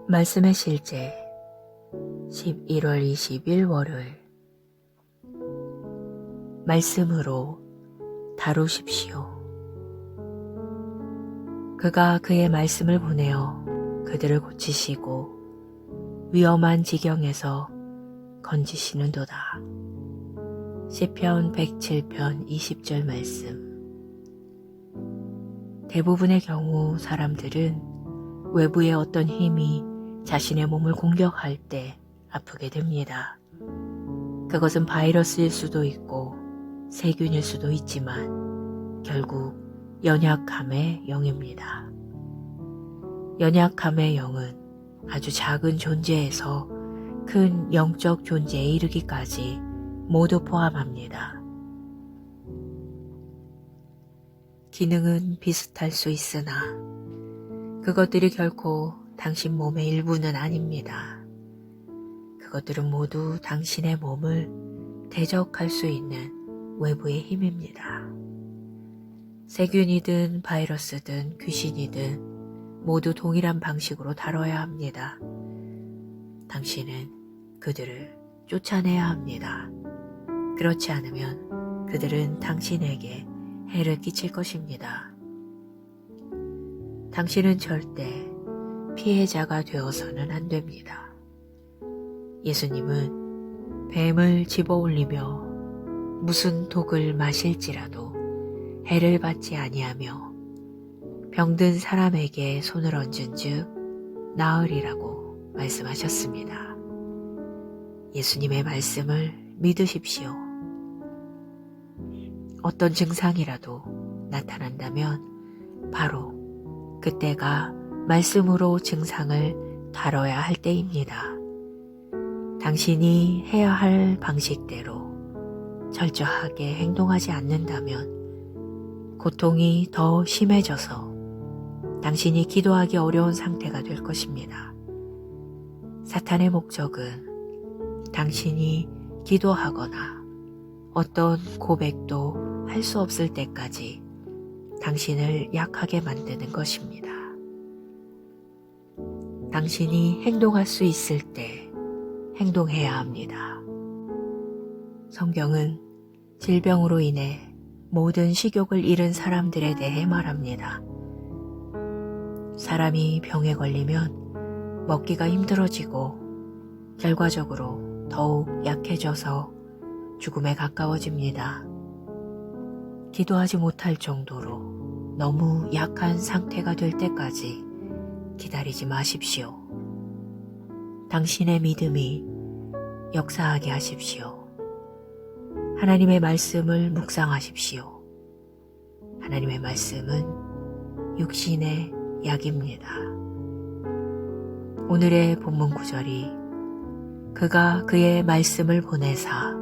말씀의 실제 11월 20일 월요일. 말씀으로 다루십시오. 그가 그의 말씀을 보내어 그들을 고치시고 위험한 지경에서 건지시는도다. 시편 107편 20절 말씀. 대부분의 경우 사람들은 외부의 어떤 힘이 자신의 몸을 공격할 때 아프게 됩니다. 그것은 바이러스일 수도 있고 세균일 수도 있지만 결국 연약함의 영입니다. 연약함의 영은 아주 작은 존재에서 큰 영적 존재에 이르기까지 모두 포함합니다. 기능은 비슷할 수 있으나 그것들이 결코 당신 몸의 일부는 아닙니다. 그것들은 모두 당신의 몸을 대적할 수 있는 외부의 힘입니다. 세균이든 바이러스든 귀신이든 모두 동일한 방식으로 다뤄야 합니다. 당신은 그들을 쫓아내야 합니다. 그렇지 않으면 그들은 당신에게 해를 끼칠 것입니다. 당신은 절대 피해자가 되어서는 안 됩니다. 예수님은 뱀을 집어올리며 무슨 독을 마실지라도 해를 받지 아니하며 병든 사람에게 손을 얹은 즉 나으리라고 말씀하셨습니다. 예수님의 말씀을 믿으십시오. 어떤 증상이라도 나타난다면 바로 그때가 말씀으로 증상을 다뤄야 할 때입니다. 당신이 해야 할 방식대로 철저하게 행동하지 않는다면 고통이 더 심해져서 당신이 기도하기 어려운 상태가 될 것입니다. 사탄의 목적은 당신이 기도하거나 어떤 고백도 할 수 없을 때까지 당신을 약하게 만드는 것입니다. 당신이 행동할 수 있을 때 행동해야 합니다. 성경은 질병으로 인해 모든 식욕을 잃은 사람들에 대해 말합니다. 사람이 병에 걸리면 먹기가 힘들어지고 결과적으로 더욱 약해져서 죽음에 가까워집니다. 기도하지 못할 정도로 너무 약한 상태가 될 때까지 기다리지 마십시오. 당신의 믿음이 역사하게 하십시오. 하나님의 말씀을 묵상하십시오. 하나님의 말씀은 육신의 약입니다. 오늘의 본문 구절이 그가 그의 말씀을 보내사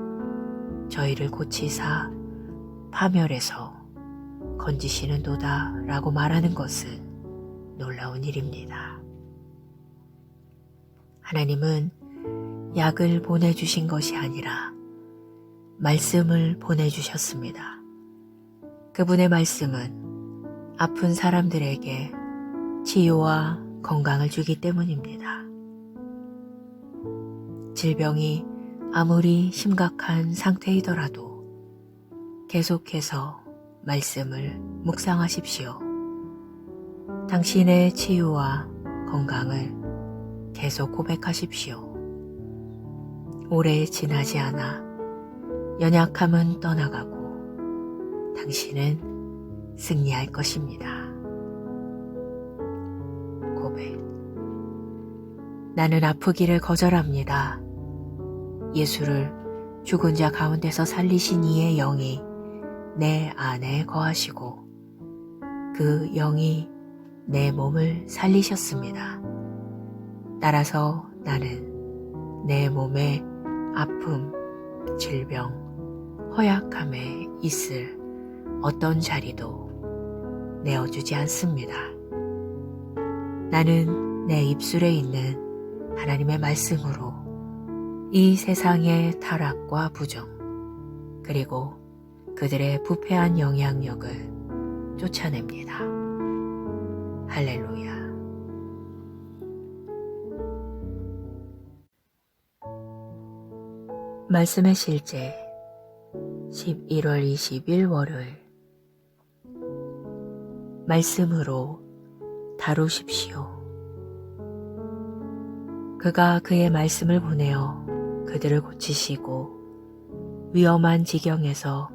저희를 고치사 파멸해서 건지시는도다 라고 말하는 것은 놀라운 일입니다. 하나님은 약을 보내주신 것이 아니라 말씀을 보내주셨습니다. 그분의 말씀은 아픈 사람들에게 치유와 건강을 주기 때문입니다. 질병이 아무리 심각한 상태이더라도 계속해서 말씀을 묵상하십시오. 당신의 치유와 건강을 계속 고백하십시오. 오래 지나지 않아 연약함은 떠나가고 당신은 승리할 것입니다. 고백. 나는 아프기를 거절합니다. 예수를 죽은 자 가운데서 살리신 이의 영이 내 안에 거하시고 그 영이 내 몸을 살리셨습니다. 따라서 나는 내 몸의 아픔, 질병, 허약함에 있을 어떤 자리도 내어주지 않습니다. 나는 내 입술에 있는 하나님의 말씀으로 이 세상의 타락과 부정, 그리고 그들의 부패한 영향력을 쫓아냅니다. 할렐루야. 말씀의 실제 11월 20일 월요일. 말씀으로 다루십시오. 그가 그의 말씀을 보내어 그들을 고치시고 위험한 지경에서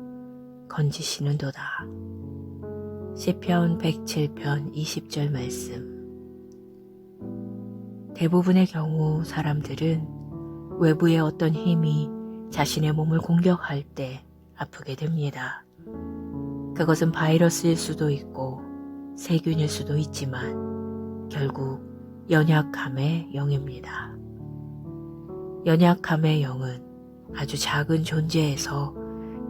건지시는도다. 시편 107편 20절 말씀. 대부분의 경우 사람들은 외부의 어떤 힘이 자신의 몸을 공격할 때 아프게 됩니다. 그것은 바이러스일 수도 있고 세균일 수도 있지만 결국 연약함의 영입니다. 연약함의 영은 아주 작은 존재에서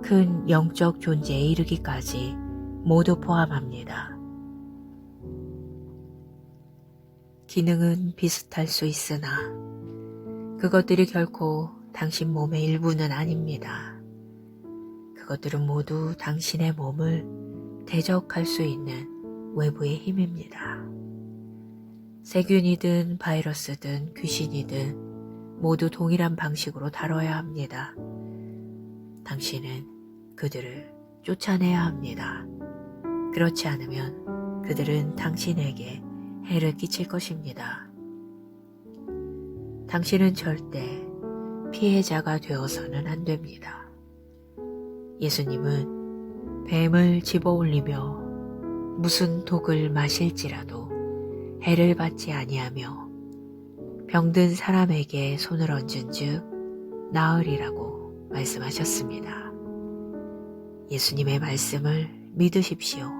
큰 영적 존재에 이르기까지 모두 포함합니다. 기능은 비슷할 수 있으나 그것들이 결코 당신 몸의 일부는 아닙니다. 그것들은 모두 당신의 몸을 대적할 수 있는 외부의 힘입니다. 세균이든 바이러스든 귀신이든 모두 동일한 방식으로 다뤄야 합니다. 당신은 그들을 쫓아내야 합니다. 그렇지 않으면 그들은 당신에게 해를 끼칠 것입니다. 당신은 절대 피해자가 되어서는 안 됩니다. 예수님은 뱀을 집어올리며 무슨 독을 마실지라도 해를 받지 아니하며 병든 사람에게 손을 얹은즉 나으리라고 말씀하셨습니다. 예수님의 말씀을 믿으십시오.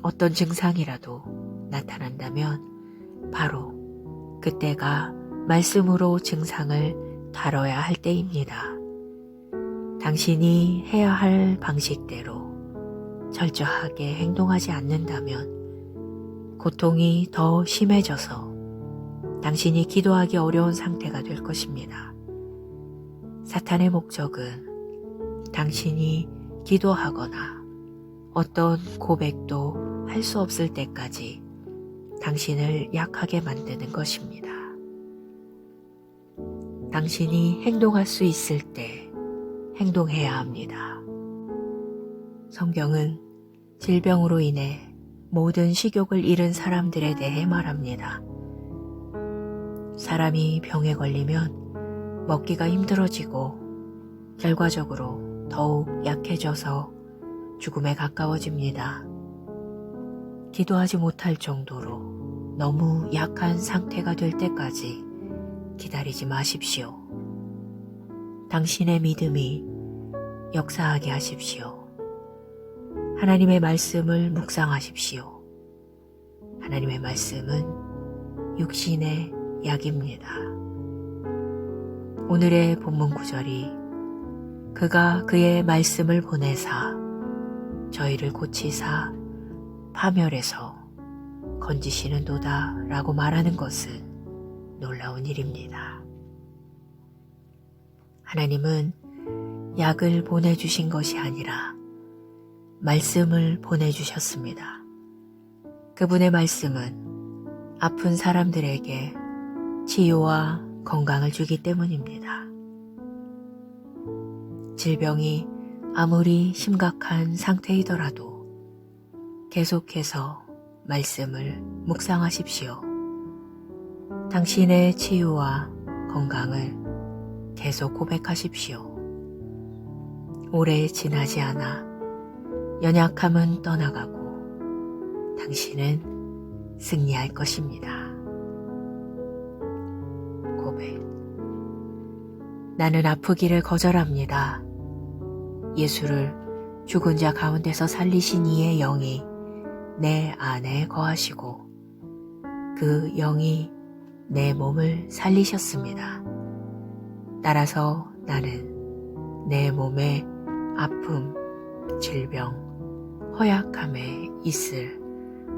어떤 증상이라도 나타난다면 바로 그때가 말씀으로 증상을 다뤄야 할 때입니다. 당신이 해야 할 방식대로 철저하게 행동하지 않는다면 고통이 더 심해져서 당신이 기도하기 어려운 상태가 될 것입니다. 사탄의 목적은 당신이 기도하거나 어떤 고백도 할 수 없을 때까지 당신을 약하게 만드는 것입니다. 당신이 행동할 수 있을 때 행동해야 합니다. 성경은 질병으로 인해 모든 식욕을 잃은 사람들에 대해 말합니다. 사람이 병에 걸리면 먹기가 힘들어지고 결과적으로 더욱 약해져서 죽음에 가까워집니다. 기도하지 못할 정도로 너무 약한 상태가 될 때까지 기다리지 마십시오. 당신의 믿음이 역사하게 하십시오. 하나님의 말씀을 묵상하십시오. 하나님의 말씀은 육신의 약입니다. 오늘의 본문 구절이 그가 그의 말씀을 보내사 저희를 고치사 파멸해서 건지시는도다 라고 말하는 것은 놀라운 일입니다. 하나님은 약을 보내주신 것이 아니라 말씀을 보내주셨습니다. 그분의 말씀은 아픈 사람들에게 치유와 건강을 주기 때문입니다. 질병이 아무리 심각한 상태이더라도 계속해서 말씀을 묵상하십시오. 당신의 치유와 건강을 계속 고백하십시오. 오래 지나지 않아 연약함은 떠나가고 당신은 승리할 것입니다. 고백. 나는 아프기를 거절합니다. 예수를 죽은 자 가운데서 살리신 이의 영이 내 안에 거하시고 그 영이 내 몸을 살리셨습니다. 따라서 나는 내 몸의 아픔, 질병, 허약함에 있을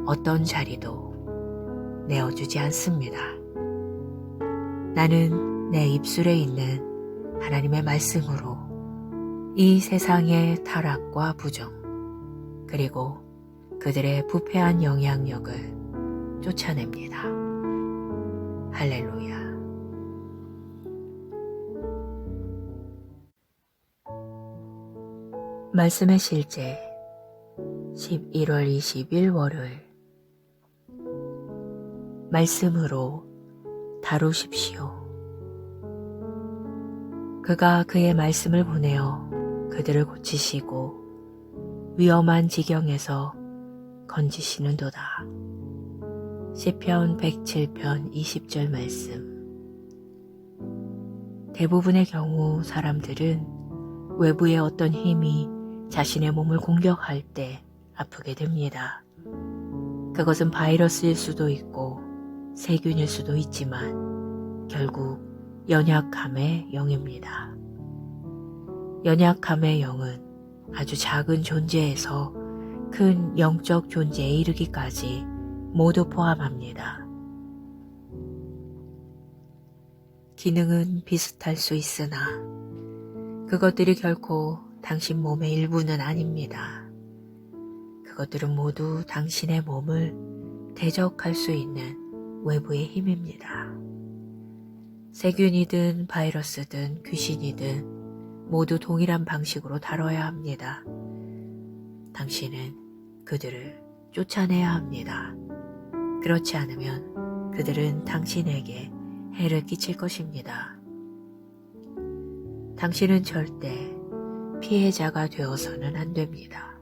어떤 자리도 내어주지 않습니다. 나는 내 입술에 있는 하나님의 말씀으로 이 세상의 타락과 부정, 그리고 그들의 부패한 영향력을 쫓아냅니다. 할렐루야. 말씀의 실제 11월 20일 월요일. 말씀으로 다루십시오. 그가 그의 말씀을 보내어 그들을 고치시고 위험한 지경에서 건지시는도다. 시편 107편 20절 말씀. 대부분의 경우 사람들은 외부의 어떤 힘이 자신의 몸을 공격할 때 아프게 됩니다. 그것은 바이러스일 수도 있고 세균일 수도 있지만 결국 연약함의 영입니다. 연약함의 영은 아주 작은 존재에서 큰 영적 존재에 이르기까지 모두 포함합니다. 기능은 비슷할 수 있으나 그것들이 결코 당신 몸의 일부는 아닙니다. 그것들은 모두 당신의 몸을 대적할 수 있는 외부의 힘입니다. 세균이든 바이러스든 귀신이든 모두 동일한 방식으로 다뤄야 합니다. 당신은 그들을 쫓아내야 합니다. 그렇지 않으면 그들은 당신에게 해를 끼칠 것입니다. 당신은 절대 피해자가 되어서는 안 됩니다.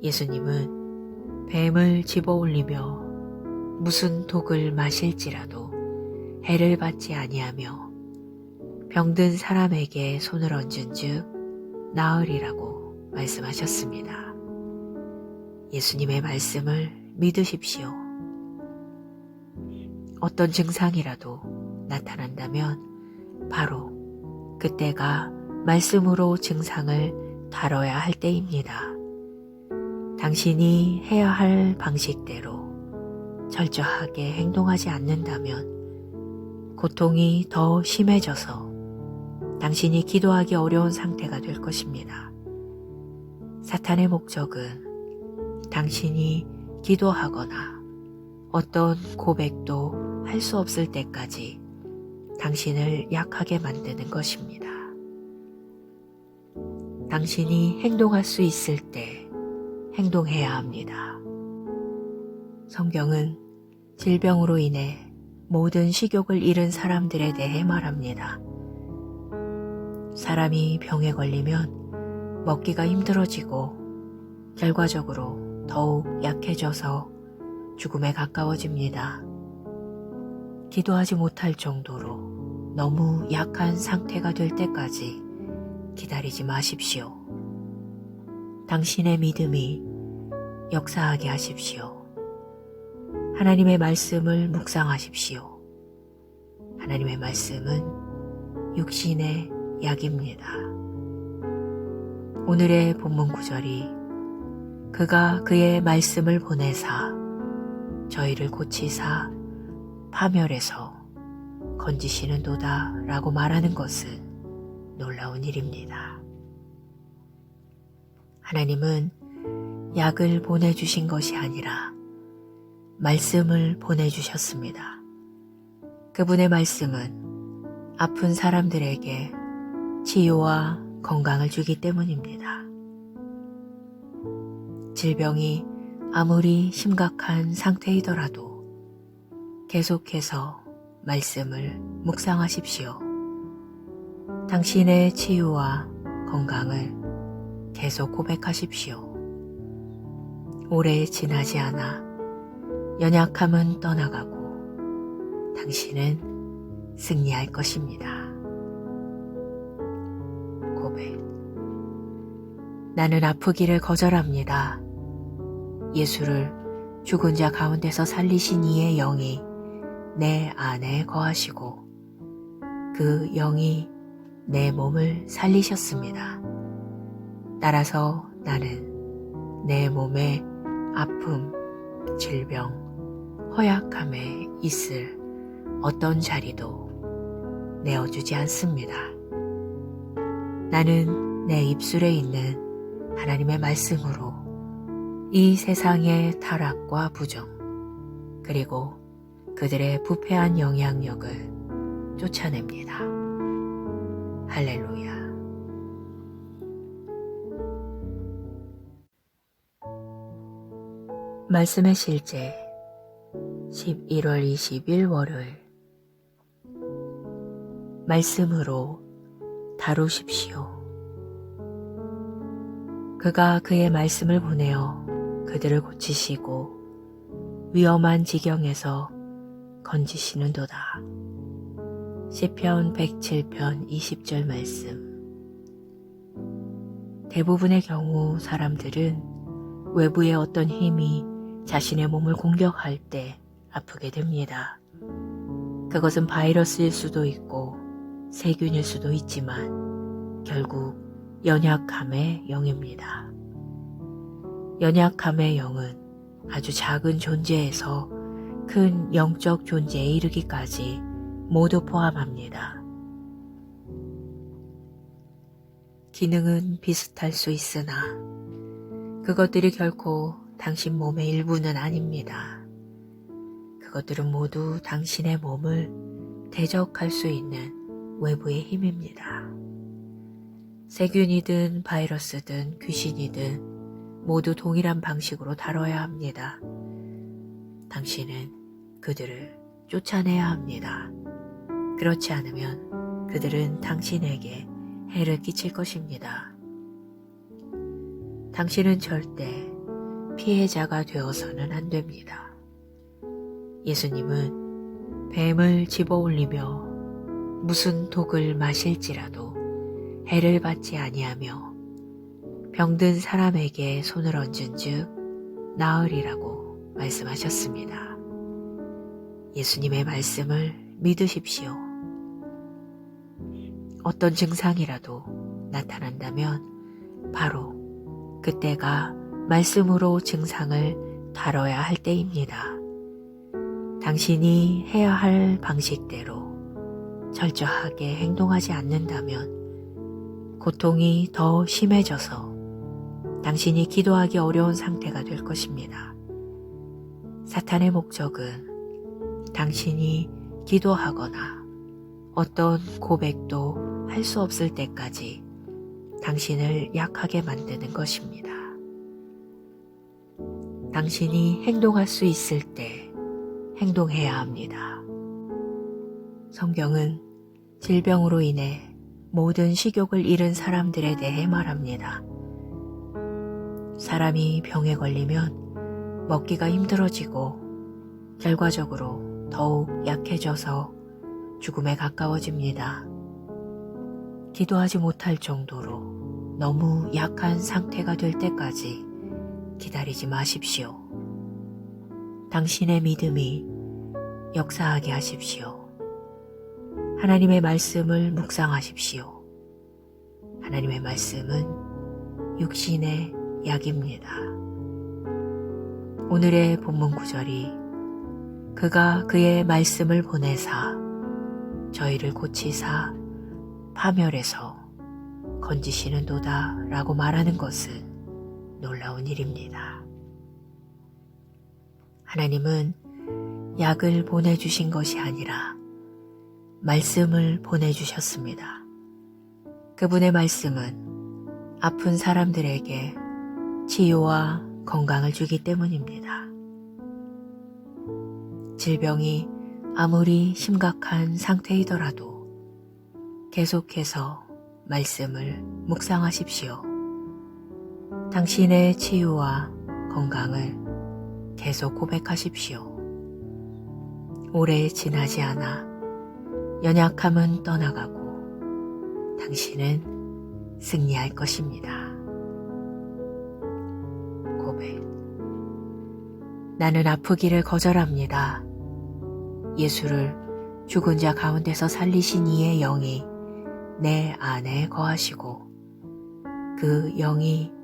예수님은 뱀을 집어올리며 무슨 독을 마실지라도 해를 받지 아니하며 병든 사람에게 손을 얹은 즉 나으리라고 말씀하셨습니다. 예수님의 말씀을 믿으십시오. 어떤 증상이라도 나타난다면 바로 그때가 말씀으로 증상을 다뤄야 할 때입니다. 당신이 해야 할 방식대로 철저하게 행동하지 않는다면 고통이 더 심해져서 당신이 기도하기 어려운 상태가 될 것입니다. 사탄의 목적은 당신이 기도하거나 어떤 고백도 할 수 없을 때까지 당신을 약하게 만드는 것입니다. 당신이 행동할 수 있을 때 행동해야 합니다. 성경은 질병으로 인해 모든 식욕을 잃은 사람들에 대해 말합니다. 사람이 병에 걸리면 먹기가 힘들어지고 결과적으로 더욱 약해져서 죽음에 가까워집니다. 기도하지 못할 정도로 너무 약한 상태가 될 때까지 기다리지 마십시오. 당신의 믿음이 역사하게 하십시오. 하나님의 말씀을 묵상하십시오. 하나님의 말씀은 육신의 약입니다. 오늘의 본문 구절이 그가 그의 말씀을 보내사 저희를 고치사 파멸해서 건지시는도다 라고 말하는 것은 놀라운 일입니다. 하나님은 약을 보내주신 것이 아니라 말씀을 보내주셨습니다. 그분의 말씀은 아픈 사람들에게 치유와 건강을 주기 때문입니다. 질병이 아무리 심각한 상태이더라도 계속해서 말씀을 묵상하십시오. 당신의 치유와 건강을 계속 고백하십시오. 오래 지나지 않아 연약함은 떠나가고 당신은 승리할 것입니다. 고백. 나는 아프기를 거절합니다. 예수를 죽은 자 가운데서 살리신 이의 영이 내 안에 거하시고 그 영이 내 몸을 살리셨습니다. 따라서 나는 내 몸의 아픔, 질병, 허약함에 있을 어떤 자리도 내어주지 않습니다. 나는 내 입술에 있는 하나님의 말씀으로 이 세상의 타락과 부정, 그리고 그들의 부패한 영향력을 쫓아냅니다. 할렐루야. 말씀의 실제 11월 20일 월요일. 말씀으로 다루십시오. 그가 그의 말씀을 보내어 그들을 고치시고 위험한 지경에서 건지시는도다. 시편 107편 20절 말씀. 대부분의 경우 사람들은 외부의 어떤 힘이 자신의 몸을 공격할 때 아프게 됩니다. 그것은 바이러스일 수도 있고 세균일 수도 있지만 결국 연약함의 영입니다. 연약함의 영은 아주 작은 존재에서 큰 영적 존재에 이르기까지 모두 포함합니다. 기능은 비슷할 수 있으나 그것들이 결코 당신 몸의 일부는 아닙니다. 그것들은 모두 당신의 몸을 대적할 수 있는 외부의 힘입니다. 세균이든 바이러스든 귀신이든 모두 동일한 방식으로 다뤄야 합니다. 당신은 그들을 쫓아내야 합니다. 그렇지 않으면 그들은 당신에게 해를 끼칠 것입니다. 당신은 절대 피해자가 되어서는 안 됩니다. 예수님은 뱀을 집어올리며 무슨 독을 마실지라도 해를 받지 아니하며 병든 사람에게 손을 얹은 즉 나으리라고 말씀하셨습니다. 예수님의 말씀을 믿으십시오. 어떤 증상이라도 나타난다면 바로 그때가 말씀으로 증상을 다뤄야 할 때입니다. 당신이 해야 할 방식대로 철저하게 행동하지 않는다면 고통이 더 심해져서 당신이 기도하기 어려운 상태가 될 것입니다. 사탄의 목적은 당신이 기도하거나 어떤 고백도 할 수 없을 때까지 당신을 약하게 만드는 것입니다. 당신이 행동할 수 있을 때 행동해야 합니다. 성경은 질병으로 인해 모든 식욕을 잃은 사람들에 대해 말합니다. 사람이 병에 걸리면 먹기가 힘들어지고 결과적으로 더욱 약해져서 죽음에 가까워집니다. 기도하지 못할 정도로 너무 약한 상태가 될 때까지 기다리지 마십시오. 당신의 믿음이 역사하게 하십시오. 하나님의 말씀을 묵상하십시오. 하나님의 말씀은 육신의 약입니다. 오늘의 본문 구절이 그가 그의 말씀을 보내사 저희를 고치사 파멸해서 건지시는도다 라고 말하는 것은 놀라운 일입니다. 하나님은 약을 보내주신 것이 아니라 말씀을 보내주셨습니다. 그분의 말씀은 아픈 사람들에게 치유와 건강을 주기 때문입니다. 질병이 아무리 심각한 상태이더라도 계속해서 말씀을 묵상하십시오. 당신의 치유와 건강을 계속 고백하십시오. 오래 지나지 않아 연약함은 떠나가고 당신은 승리할 것입니다. 고백. 나는 아프기를 거절합니다. 예수를 죽은 자 가운데서 살리신 이의 영이 내 안에 거하시고 그 영이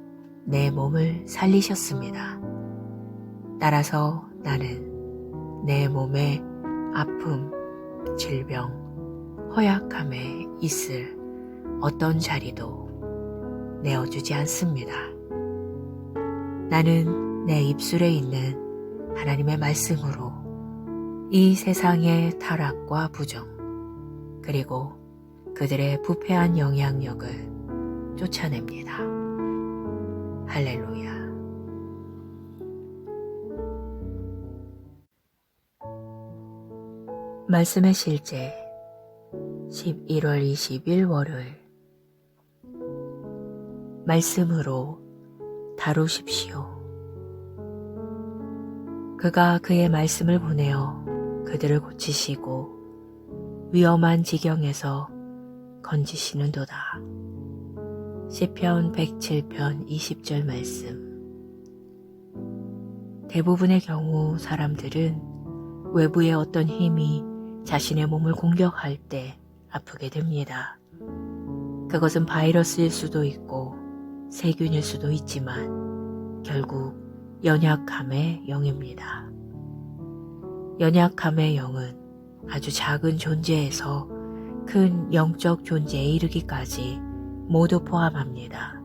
내 몸을 살리셨습니다. 따라서 나는 내 몸의 아픔, 질병, 허약함에 있을 어떤 자리도 내어주지 않습니다. 나는 내 입술에 있는 하나님의 말씀으로 이 세상의 타락과 부정, 그리고 그들의 부패한 영향력을 쫓아냅니다. 할렐루야. 말씀의 실제 11월 20일 월요일. 말씀으로 다루십시오. 그가 그의 말씀을 보내어 그들을 고치시고 위험한 지경에서 건지시는도다. 시편 107편 20절 말씀. 대부분의 경우 사람들은 외부의 어떤 힘이 자신의 몸을 공격할 때 아프게 됩니다. 그것은 바이러스일 수도 있고 세균일 수도 있지만 결국 연약함의 영입니다. 연약함의 영은 아주 작은 존재에서 큰 영적 존재에 이르기까지 모두 포함합니다.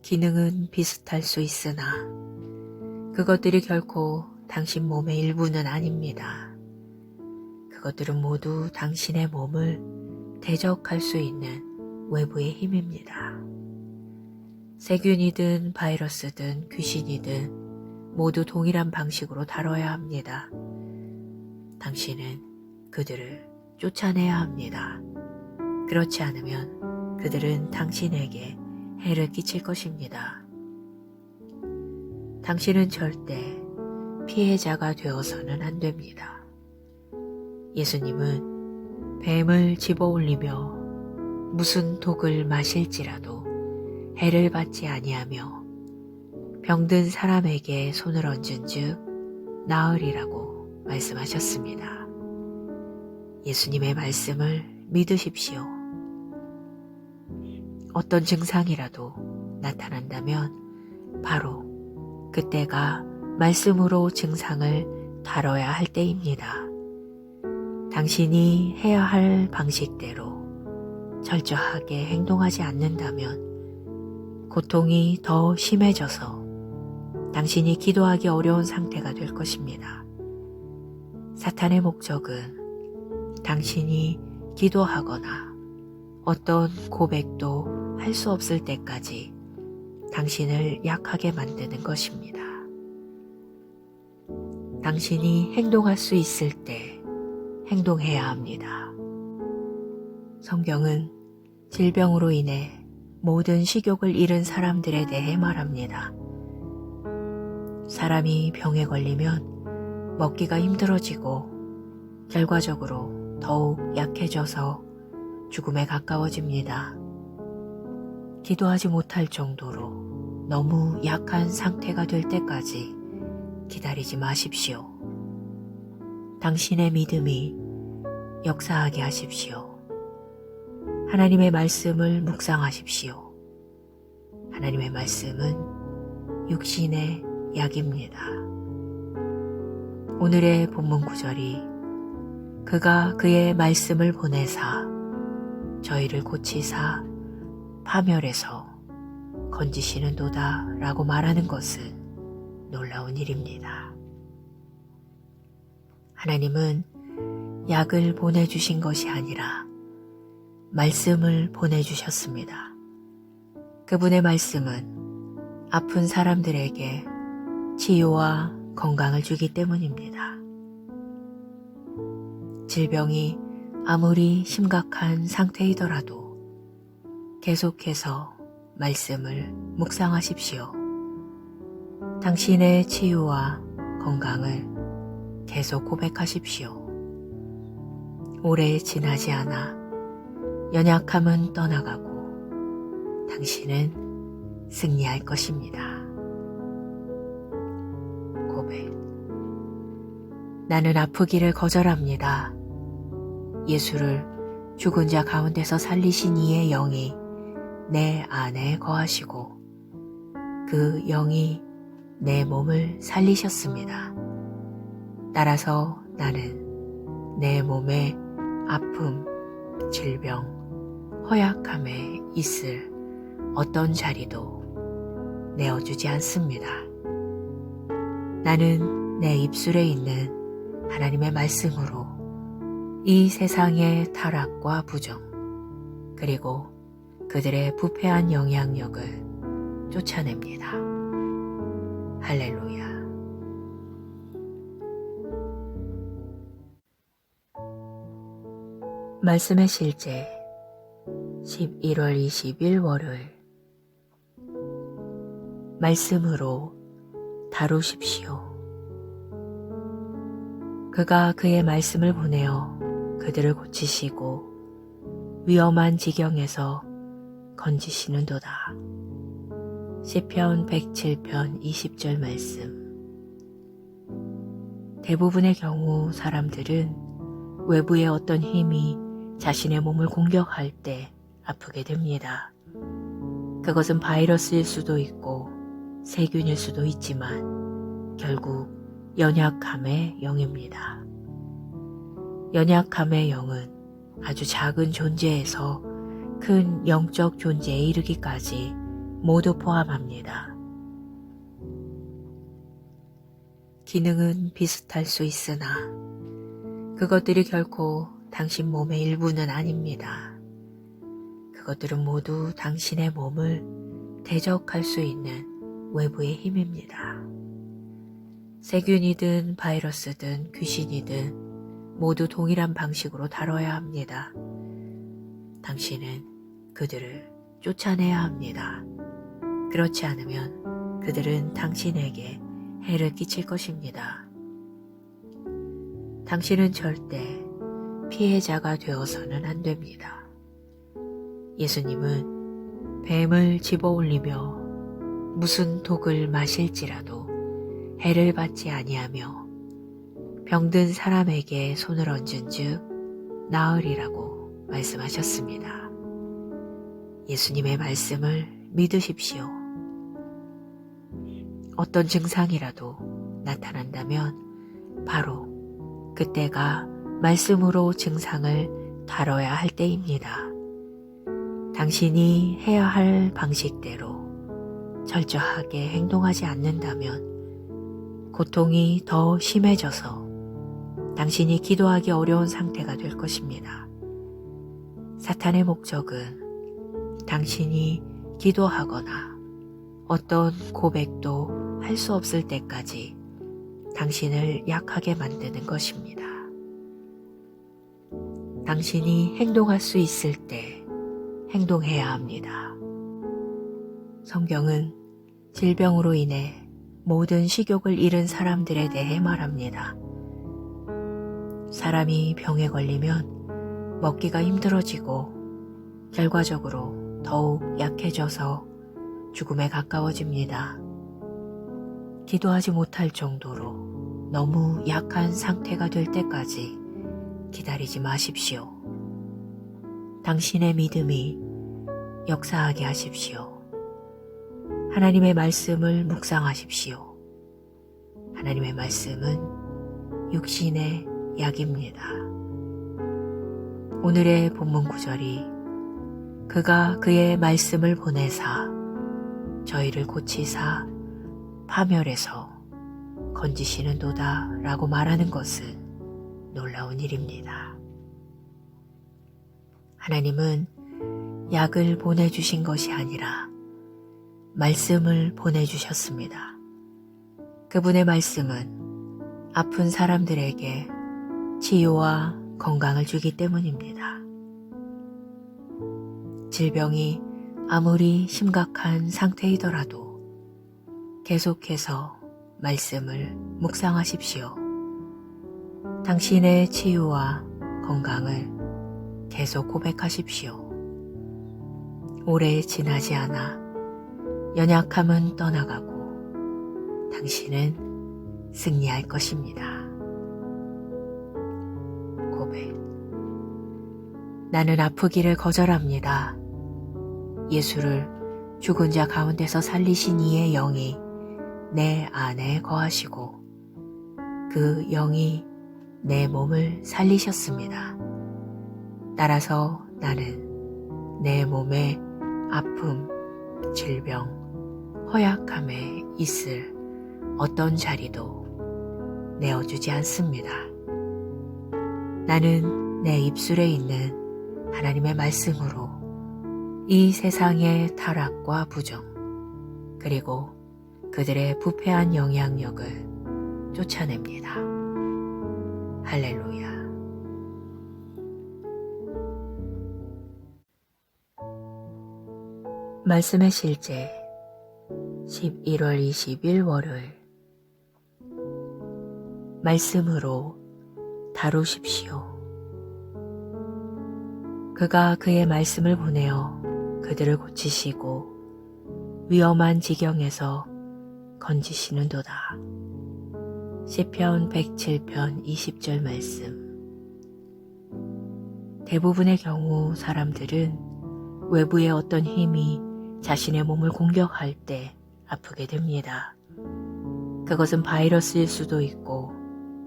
기능은 비슷할 수 있으나 그것들이 결코 당신 몸의 일부는 아닙니다. 그것들은 모두 당신의 몸을 대적할 수 있는 외부의 힘입니다. 세균이든 바이러스든 귀신이든 모두 동일한 방식으로 다뤄야 합니다. 당신은 그들을 쫓아내야 합니다. 그렇지 않으면 그들은 당신에게 해를 끼칠 것입니다. 당신은 절대 피해자가 되어서는 안 됩니다. 예수님은 뱀을 집어올리며 무슨 독을 마실지라도 해를 받지 아니하며 병든 사람에게 손을 얹은 즉 나으리라고 말씀하셨습니다. 예수님의 말씀을 믿으십시오. 어떤 증상이라도 나타난다면 바로 그때가 말씀으로 증상을 다뤄야 할 때입니다. 당신이 해야 할 방식대로 철저하게 행동하지 않는다면 고통이 더 심해져서 당신이 기도하기 어려운 상태가 될 것입니다. 사탄의 목적은 당신이 기도하거나 어떤 고백도 할 수 없을 때까지 당신을 약하게 만드는 것입니다. 당신이 행동할 수 있을 때 행동해야 합니다. 성경은 질병으로 인해 모든 식욕을 잃은 사람들에 대해 말합니다. 사람이 병에 걸리면 먹기가 힘들어지고 결과적으로 더욱 약해져서 죽음에 가까워집니다. 기도하지 못할 정도로 너무 약한 상태가 될 때까지 기다리지 마십시오. 당신의 믿음이 역사하게 하십시오. 하나님의 말씀을 묵상하십시오. 하나님의 말씀은 육신의 약입니다. 오늘의 본문 구절이 그가 그의 말씀을 보내사 저희를 고치사 파멸해서 건지시는도다 라고 말하는 것은 놀라운 일입니다. 하나님은 약을 보내주신 것이 아니라 말씀을 보내주셨습니다. 그분의 말씀은 아픈 사람들에게 치유와 건강을 주기 때문입니다. 질병이 아무리 심각한 상태이더라도 계속해서 말씀을 묵상하십시오. 당신의 치유와 건강을 계속 고백하십시오. 오래 지나지 않아 연약함은 떠나가고 당신은 승리할 것입니다. 고백. 나는 아프기를 거절합니다. 예수를 죽은 자 가운데서 살리신 이의 영이 내 안에 거하시고 그 영이 내 몸을 살리셨습니다. 따라서 나는 내 몸의 아픔, 질병, 허약함에 있을 어떤 자리도 내어주지 않습니다. 나는 내 입술에 있는 하나님의 말씀으로 이 세상의 타락과 부정, 그리고 그들의 부패한 영향력을 쫓아냅니다. 할렐루야. 말씀의 실제 11월 20일 월요일. 말씀으로 다루십시오. 그가 그의 말씀을 보내어 그들을 고치시고 위험한 지경에서 건지시는도다. 시편 107편 20절 말씀. 대부분의 경우 사람들은 외부의 어떤 힘이 자신의 몸을 공격할 때 아프게 됩니다. 그것은 바이러스일 수도 있고 세균일 수도 있지만 결국 연약함의 영입니다. 연약함의 영은 아주 작은 존재에서 큰 영적 존재에 이르기까지 모두 포함합니다. 기능은 비슷할 수 있으나 그것들이 결코 당신 몸의 일부는 아닙니다. 그것들은 모두 당신의 몸을 대적할 수 있는 외부의 힘입니다. 세균이든 바이러스든 귀신이든 모두 동일한 방식으로 다뤄야 합니다. 당신은 그들을 쫓아내야 합니다. 그렇지 않으면 그들은 당신에게 해를 끼칠 것입니다. 당신은 절대 피해자가 되어서는 안 됩니다. 예수님은 뱀을 집어올리며 무슨 독을 마실지라도 해를 받지 아니하며 병든 사람에게 손을 얹은 즉 나으리라고 말씀하셨습니다. 예수님의 말씀을 믿으십시오. 어떤 증상이라도 나타난다면 바로 그때가 말씀으로 증상을 다뤄야 할 때입니다. 당신이 해야 할 방식대로 철저하게 행동하지 않는다면 고통이 더 심해져서 당신이 기도하기 어려운 상태가 될 것입니다. 사탄의 목적은 당신이 기도하거나 어떤 고백도 할 수 없을 때까지 당신을 약하게 만드는 것입니다. 당신이 행동할 수 있을 때 행동해야 합니다. 성경은 질병으로 인해 모든 식욕을 잃은 사람들에 대해 말합니다. 사람이 병에 걸리면 먹기가 힘들어지고 결과적으로 더욱 약해져서 죽음에 가까워집니다. 기도하지 못할 정도로 너무 약한 상태가 될 때까지 기다리지 마십시오. 당신의 믿음이 역사하게 하십시오. 하나님의 말씀을 묵상하십시오. 하나님의 말씀은 육신의 약입니다. 오늘의 본문 구절이 그가 그의 말씀을 보내사 저희를 고치사 파멸해서 건지시는도다 라고 말하는 것은 놀라운 일입니다. 하나님은 약을 보내주신 것이 아니라 말씀을 보내주셨습니다. 그분의 말씀은 아픈 사람들에게 치유와 건강을 주기 때문입니다. 질병이 아무리 심각한 상태이더라도 계속해서 말씀을 묵상하십시오. 당신의 치유와 건강을 계속 고백하십시오. 오래 지나지 않아 연약함은 떠나가고 당신은 승리할 것입니다. 고백. 나는 아프기를 거절합니다. 예수를 죽은 자 가운데서 살리신 이의 영이 내 안에 거하시고 그 영이 내 몸을 살리셨습니다. 따라서 나는 내 몸의 아픔, 질병, 허약함에 있을 어떤 자리도 내어주지 않습니다. 나는 내 입술에 있는 하나님의 말씀으로 이 세상의 타락과 부정, 그리고 그들의 부패한 영향력을 쫓아냅니다. 할렐루야. 말씀의 실제 11월 20일 월요일. 말씀으로 다루십시오. 그가 그의 말씀을 보내어 그들을 고치시고 위험한 지경에서 건지시는도다. 시편 107편 20절 말씀. 대부분의 경우 사람들은 외부의 어떤 힘이 자신의 몸을 공격할 때 아프게 됩니다. 그것은 바이러스일 수도 있고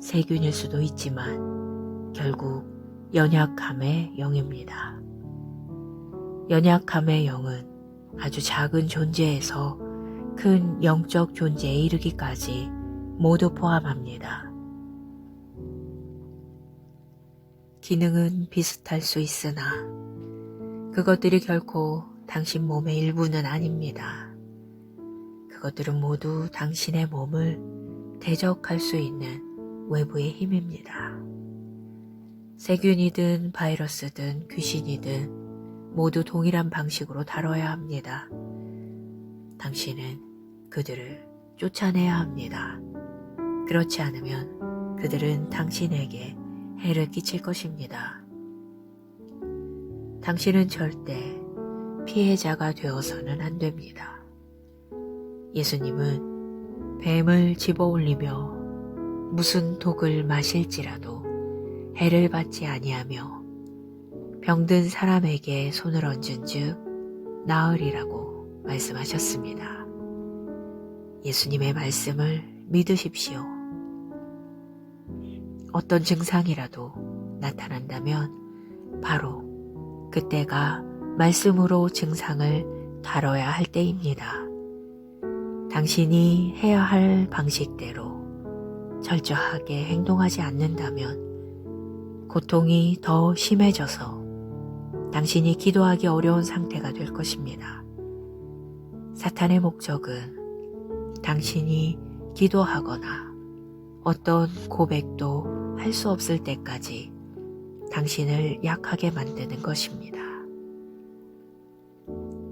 세균일 수도 있지만 결국 연약함의 영입니다. 연약함의 영은 아주 작은 존재에서 큰 영적 존재에 이르기까지 모두 포함합니다. 기능은 비슷할 수 있으나 그것들이 결코 당신 몸의 일부는 아닙니다. 그것들은 모두 당신의 몸을 대적할 수 있는 외부의 힘입니다. 세균이든 바이러스든 귀신이든 모두 동일한 방식으로 다뤄야 합니다. 당신은 그들을 쫓아내야 합니다. 그렇지 않으면 그들은 당신에게 해를 끼칠 것입니다. 당신은 절대 피해자가 되어서는 안 됩니다. 예수님은 뱀을 집어올리며 무슨 독을 마실지라도 해를 받지 아니하며 병든 사람에게 손을 얹은 즉 나으리라고 말씀하셨습니다. 예수님의 말씀을 믿으십시오. 어떤 증상이라도 나타난다면 바로 그때가 말씀으로 증상을 다뤄야 할 때입니다. 당신이 해야 할 방식대로 철저하게 행동하지 않는다면 고통이 더 심해져서 당신이 기도하기 어려운 상태가 될 것입니다. 사탄의 목적은 당신이 기도하거나 어떤 고백도 할 수 없을 때까지 당신을 약하게 만드는 것입니다.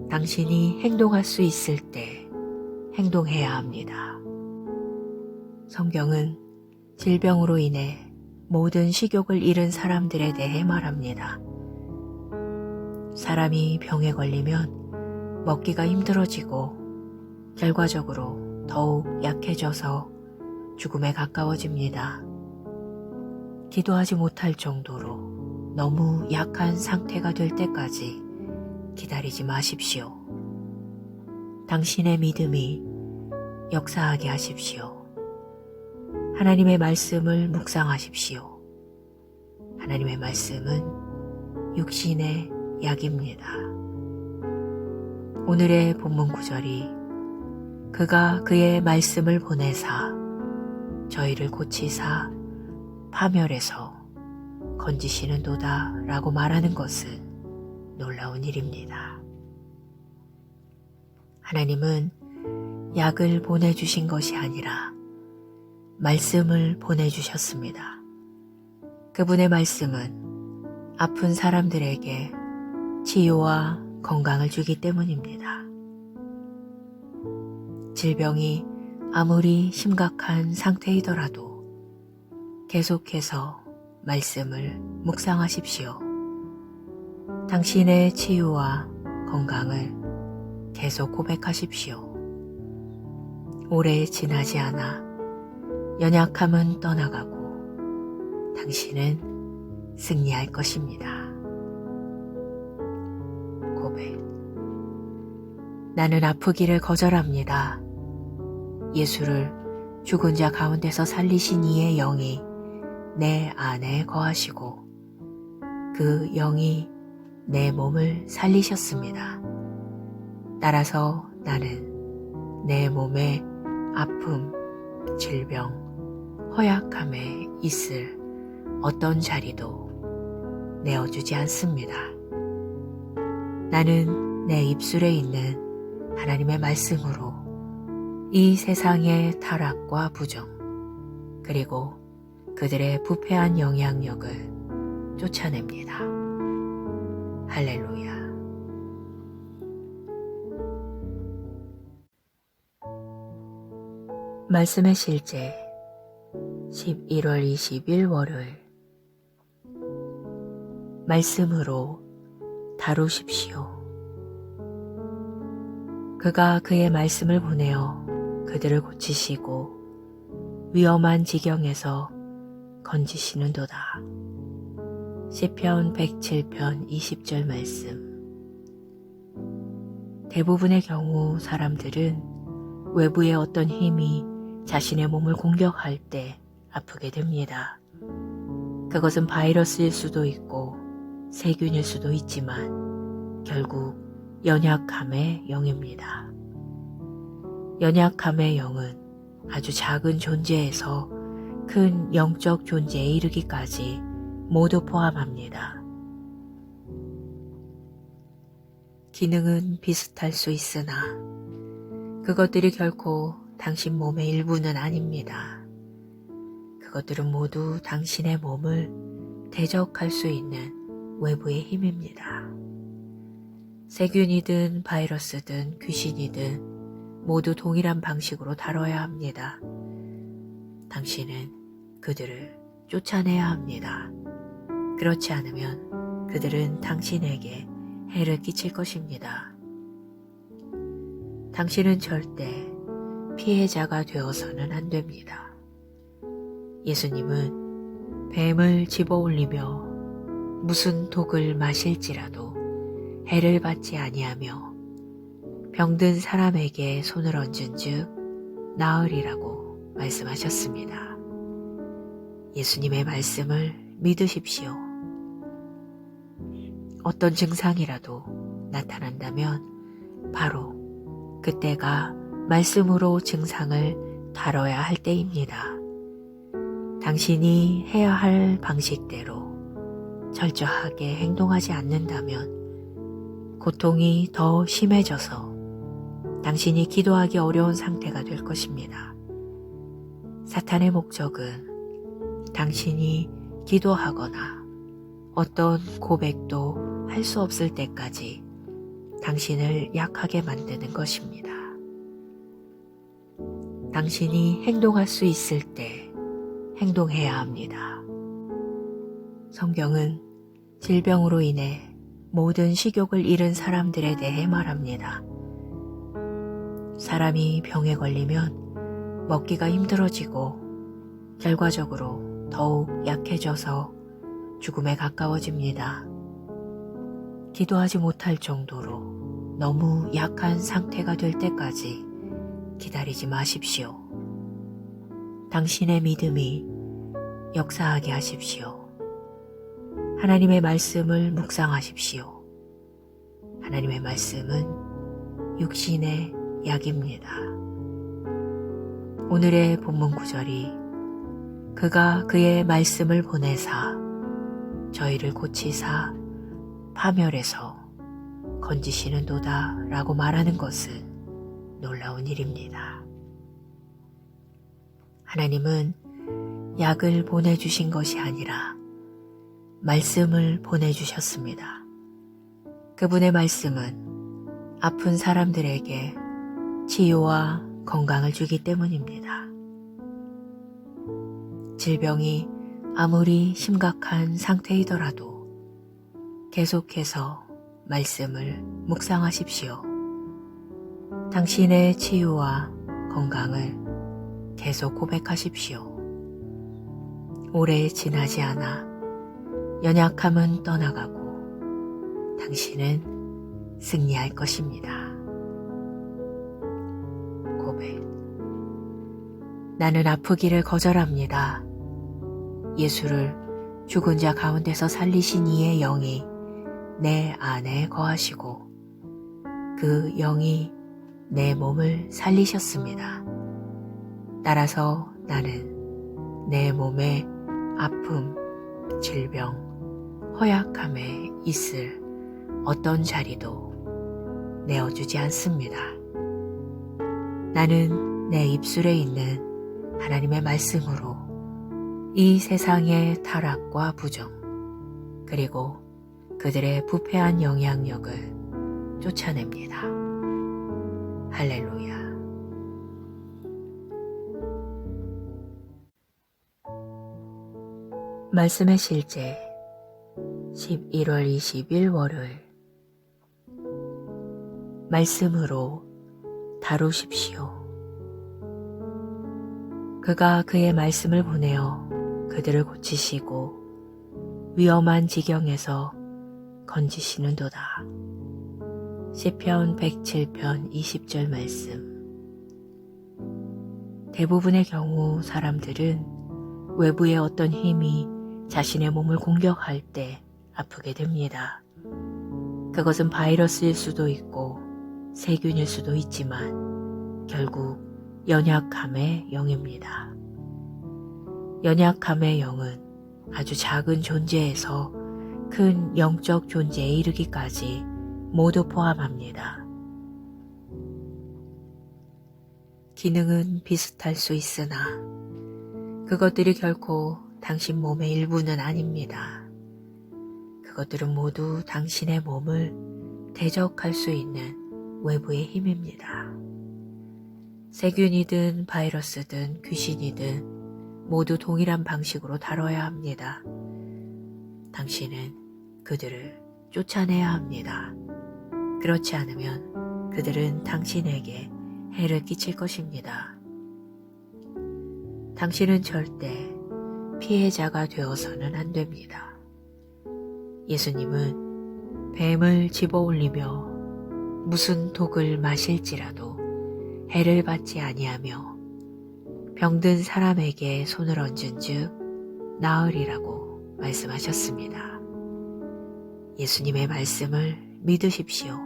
당신이 행동할 수 있을 때 행동해야 합니다. 성경은 질병으로 인해 모든 식욕을 잃은 사람들에 대해 말합니다. 사람이 병에 걸리면 먹기가 힘들어지고 결과적으로 더욱 약해져서 죽음에 가까워집니다. 기도하지 못할 정도로 너무 약한 상태가 될 때까지 기다리지 마십시오. 당신의 믿음이 역사하게 하십시오. 하나님의 말씀을 묵상하십시오. 하나님의 말씀은 육신의 약입니다. 오늘의 본문 구절이 그가 그의 말씀을 보내사 저희를 고치사 파멸해서 건지시는도다 라고 말하는 것은 놀라운 일입니다. 하나님은 약을 보내주신 것이 아니라 말씀을 보내주셨습니다. 그분의 말씀은 아픈 사람들에게 치유와 건강을 주기 때문입니다. 질병이 아무리 심각한 상태이더라도 계속해서 말씀을 묵상하십시오. 당신의 치유와 건강을 계속 고백하십시오. 오래 지나지 않아 연약함은 떠나가고 당신은 승리할 것입니다. 고백. 나는 아프기를 거절합니다. 예수를 죽은 자 가운데서 살리신 이의 영이 내 안에 거하시고 그 영이 내 몸을 살리셨습니다. 따라서 나는 내 몸의 아픔, 질병, 허약함에 있을 어떤 자리도 내어주지 않습니다. 나는 내 입술에 있는 하나님의 말씀으로 이 세상의 타락과 부정, 그리고 그들의 부패한 영향력을 쫓아냅니다. 할렐루야. 말씀의 실제 11월 20일 월요일. 말씀으로 다루십시오. 그가 그의 말씀을 보내어 그들을 고치시고 위험한 지경에서 건지시는도다. 시편 107편 20절 말씀. 대부분의 경우 사람들은 외부의 어떤 힘이 자신의 몸을 공격할 때 아프게 됩니다. 그것은 바이러스일 수도 있고 세균일 수도 있지만 결국 연약함의 영입니다. 연약함의 영은 아주 작은 존재에서 큰 영적 존재에 이르기까지 모두 포함합니다. 기능은 비슷할 수 있으나 그것들이 결코 당신 몸의 일부는 아닙니다. 그것들은 모두 당신의 몸을 대적할 수 있는 외부의 힘입니다. 세균이든 바이러스든 귀신이든 모두 동일한 방식으로 다뤄야 합니다. 당신은 그들을 쫓아내야 합니다. 그렇지 않으면 그들은 당신에게 해를 끼칠 것입니다. 당신은 절대 피해자가 되어서는 안 됩니다. 예수님은 뱀을 집어올리며 무슨 독을 마실지라도 해를 받지 아니하며 병든 사람에게 손을 얹은 즉 나으리라고 말씀하셨습니다. 예수님의 말씀을 믿으십시오. 어떤 증상이라도 나타난다면 바로 그때가 말씀으로 증상을 다뤄야 할 때입니다. 당신이 해야 할 방식대로 철저하게 행동하지 않는다면 고통이 더 심해져서 당신이 기도하기 어려운 상태가 될 것입니다. 사탄의 목적은 당신이 기도하거나 어떤 고백도 할 수 없을 때까지 당신을 약하게 만드는 것입니다. 당신이 행동할 수 있을 때 행동해야 합니다. 성경은 질병으로 인해 모든 식욕을 잃은 사람들에 대해 말합니다. 사람이 병에 걸리면 먹기가 힘들어지고 결과적으로 더욱 약해져서 죽음에 가까워집니다. 기도하지 못할 정도로 너무 약한 상태가 될 때까지 기다리지 마십시오. 당신의 믿음이 역사하게 하십시오. 하나님의 말씀을 묵상하십시오. 하나님의 말씀은 육신의 약입니다. 오늘의 본문 구절이 그가 그의 말씀을 보내사 저희를 고치사 파멸에서 건지시는도다 라고 말하는 것은 놀라운 일입니다. 하나님은 약을 보내주신 것이 아니라 말씀을 보내주셨습니다. 그분의 말씀은 아픈 사람들에게 치유와 건강을 주기 때문입니다. 질병이 아무리 심각한 상태이더라도 계속해서 말씀을 묵상하십시오. 당신의 치유와 건강을 계속 고백하십시오. 오래 지나지 않아 연약함은 떠나가고 당신은 승리할 것입니다. 고백. 나는 아프기를 거절합니다. 예수를 죽은 자 가운데서 살리신 이의 영이 내 안에 거하시고 그 영이 내 몸을 살리셨습니다. 따라서 나는 내 몸의 아픔, 질병, 허약함에 있을 어떤 자리도 내어주지 않습니다. 나는 내 입술에 있는 하나님의 말씀으로 이 세상의 타락과 부정, 그리고 그들의 부패한 영향력을 쫓아냅니다. 할렐루야. 말씀의 실제 11월 20일 월요일. 말씀으로 다루십시오. 그가 그의 말씀을 보내어 그들을 고치시고 위험한 지경에서 건지시는도다. 시편 107편 20절 말씀. 대부분의 경우 사람들은 외부의 어떤 힘이 자신의 몸을 공격할 때 아프게 됩니다. 그것은 바이러스일 수도 있고 세균일 수도 있지만 결국 연약함의 영입니다. 연약함의 영은 아주 작은 존재에서 큰 영적 존재에 이르기까지 모두 포함합니다. 기능은 비슷할 수 있으나 그것들이 결코 당신 몸의 일부는 아닙니다. 그것들은 모두 당신의 몸을 대적할 수 있는 외부의 힘입니다. 세균이든 바이러스든 귀신이든 모두 동일한 방식으로 다뤄야 합니다. 당신은 그들을 쫓아내야 합니다. 그렇지 않으면 그들은 당신에게 해를 끼칠 것입니다. 당신은 절대 피해자가 되어서는 안 됩니다. 예수님은 뱀을 집어올리며 무슨 독을 마실지라도 해를 받지 아니하며 병든 사람에게 손을 얹은 즉 나으리라고 말씀하셨습니다. 예수님의 말씀을 믿으십시오.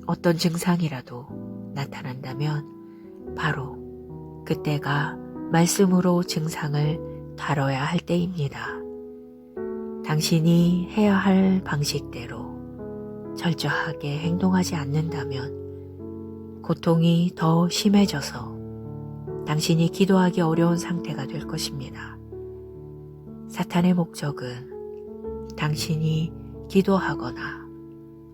어떤 증상이라도 나타난다면 바로 그때가 말씀으로 증상을 다뤄야 할 때입니다. 당신이 해야 할 방식대로 철저하게 행동하지 않는다면 고통이 더 심해져서 당신이 기도하기 어려운 상태가 될 것입니다. 사탄의 목적은 당신이 기도하거나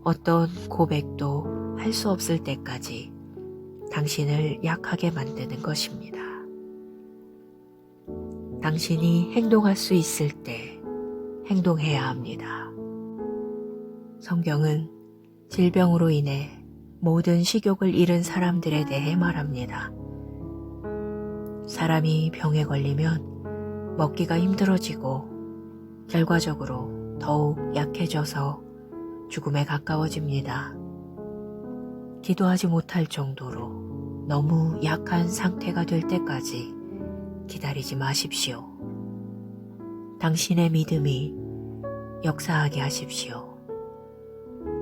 어떤 고백도 할 수 없을 때까지 당신을 약하게 만드는 것입니다. 당신이 행동할 수 있을 때 행동해야 합니다. 성경은 질병으로 인해 모든 식욕을 잃은 사람들에 대해 말합니다. 사람이 병에 걸리면 먹기가 힘들어지고 결과적으로 더욱 약해져서 죽음에 가까워집니다. 기도하지 못할 정도로 너무 약한 상태가 될 때까지 기다리지 마십시오. 당신의 믿음이 역사하게 하십시오.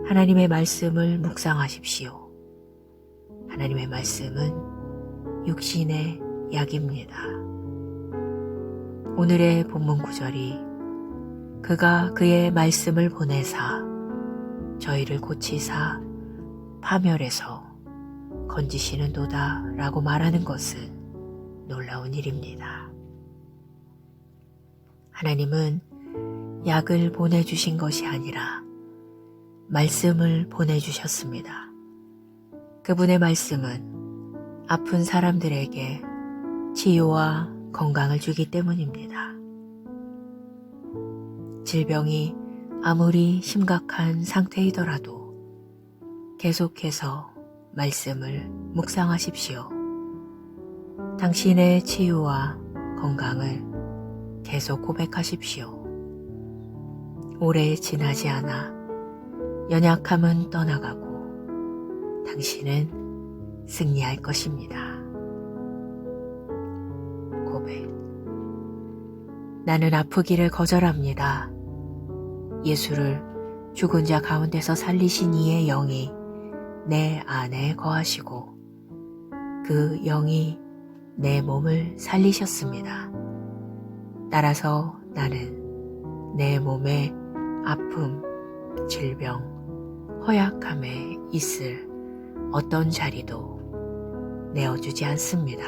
하나님의 말씀을 묵상하십시오. 하나님의 말씀은 육신의 약입니다. 오늘의 본문 구절이 그가 그의 말씀을 보내사 저희를 고치사 파멸해서 건지시는도다 라고 말하는 것은 놀라운 일입니다. 하나님은 약을 보내주신 것이 아니라 말씀을 보내주셨습니다. 그분의 말씀은 아픈 사람들에게 치유와 건강을 주기 때문입니다. 질병이 아무리 심각한 상태이더라도 계속해서 말씀을 묵상하십시오. 당신의 치유와 건강을 계속 고백하십시오. 오래 지나지 않아 연약함은 떠나가고 당신은 승리할 것입니다. 고백. 나는 아프기를 거절합니다. 예수를 죽은 자 가운데서 살리신 이의 영이 내 안에 거하시고 그 영이 내 몸을 살리셨습니다. 따라서 나는 내 몸의 아픔, 질병, 허약함에 있을 어떤 자리도 내어주지 않습니다.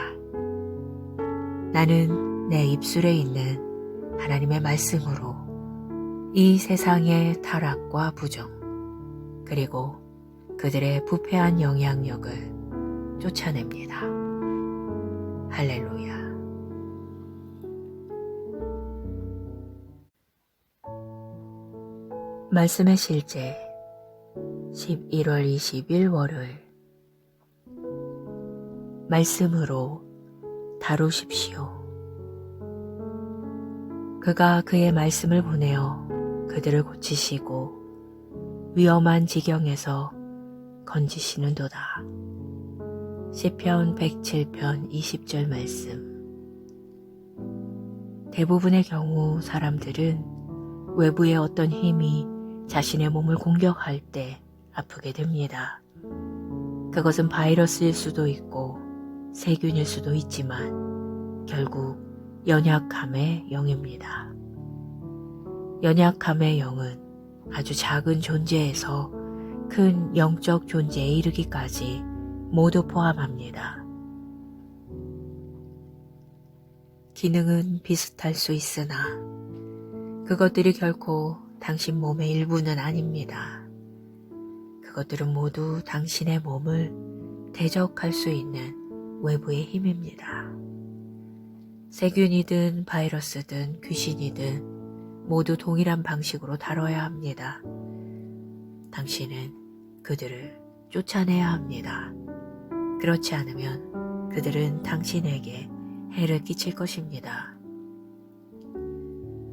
나는 내 입술에 있는 하나님의 말씀으로 이 세상의 타락과 부정, 그리고 그들의 부패한 영향력을 쫓아냅니다. 할렐루야. 말씀의 실제 11월 20일 월요일. 말씀으로 다루십시오. 그가 그의 말씀을 보내어 그들을 고치시고 위험한 지경에서 건지시는도다. 시편 107편 20절 말씀. 대부분의 경우 사람들은 외부의 어떤 힘이 자신의 몸을 공격할 때 아프게 됩니다. 그것은 바이러스일 수도 있고 세균일 수도 있지만 결국 연약함의 영입니다. 연약함의 영은 아주 작은 존재에서 큰 영적 존재에 이르기까지 모두 포함합니다. 기능은 비슷할 수 있으나 그것들이 결코 당신 몸의 일부는 아닙니다. 그것들은 모두 당신의 몸을 대적할 수 있는 외부의 힘입니다. 세균이든 바이러스든 귀신이든 모두 동일한 방식으로 다뤄야 합니다. 당신은 그들을 쫓아내야 합니다. 그렇지 않으면 그들은 당신에게 해를 끼칠 것입니다.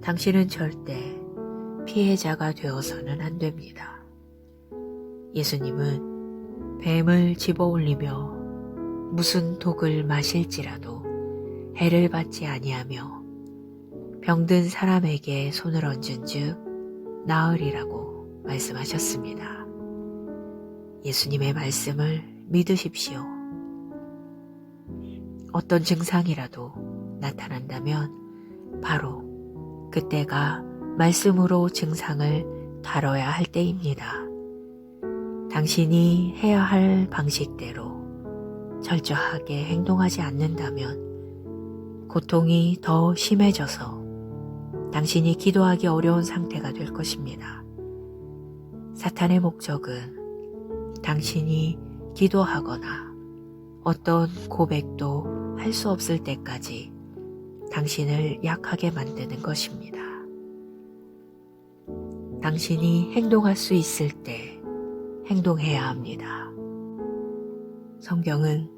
당신은 절대 피해자가 되어서는 안 됩니다. 예수님은 뱀을 집어올리며 무슨 독을 마실지라도 해를 받지 아니하며 병든 사람에게 손을 얹은 즉 나으리라고 말씀하셨습니다. 예수님의 말씀을 믿으십시오. 어떤 증상이라도 나타난다면 바로 그때가 말씀으로 증상을 다뤄야 할 때입니다. 당신이 해야 할 방식대로 철저하게 행동하지 않는다면 고통이 더 심해져서 당신이 기도하기 어려운 상태가 될 것입니다. 사탄의 목적은 당신이 기도하거나 어떤 고백도 할 수 없을 때까지 당신을 약하게 만드는 것입니다. 당신이 행동할 수 있을 때 행동해야 합니다. 성경은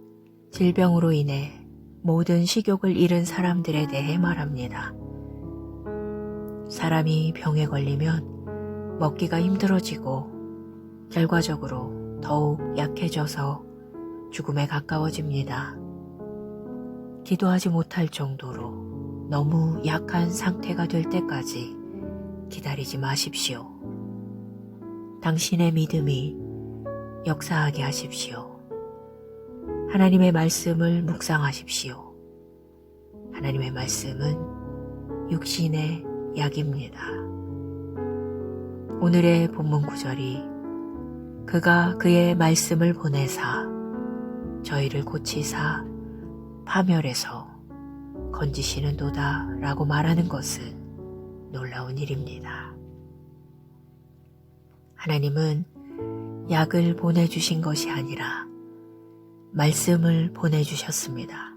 질병으로 인해 모든 식욕을 잃은 사람들에 대해 말합니다. 사람이 병에 걸리면 먹기가 힘들어지고 결과적으로 더욱 약해져서 죽음에 가까워집니다. 기도하지 못할 정도로 너무 약한 상태가 될 때까지 기다리지 마십시오. 당신의 믿음이 역사하게 하십시오. 하나님의 말씀을 묵상하십시오. 하나님의 말씀은 육신의 약입니다. 오늘의 본문 구절이 그가 그의 말씀을 보내사 저희를 고치사 파멸해서 건지시는도다 라고 말하는 것은 놀라운 일입니다. 하나님은 약을 보내주신 것이 아니라 말씀을 보내주셨습니다.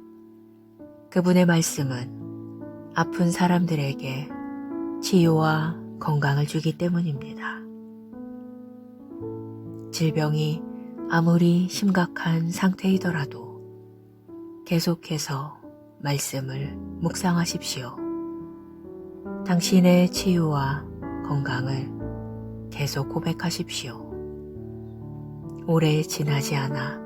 그분의 말씀은 아픈 사람들에게 치유와 건강을 주기 때문입니다. 질병이 아무리 심각한 상태이더라도 계속해서 말씀을 묵상하십시오. 당신의 치유와 건강을 계속 고백하십시오. 오래 지나지 않아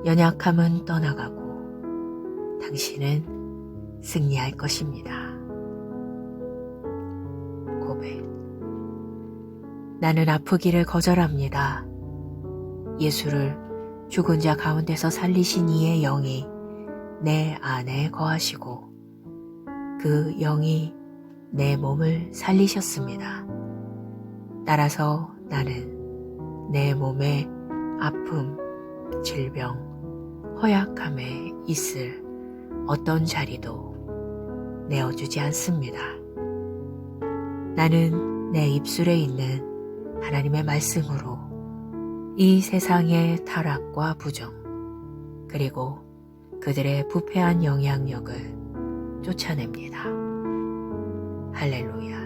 연약함은 떠나가고 당신은 승리할 것입니다. 고백. 나는 아프기를 거절합니다. 예수를 죽은 자 가운데서 살리신 이의 영이 내 안에 거하시고 그 영이 내 몸을 살리셨습니다. 따라서 나는 내 몸의 아픔, 질병, 허약함에 있을 어떤 자리도 내어주지 않습니다. 나는 내 입술에 있는 하나님의 말씀으로 이 세상의 타락과 부정, 그리고 그들의 부패한 영향력을 쫓아냅니다. 할렐루야.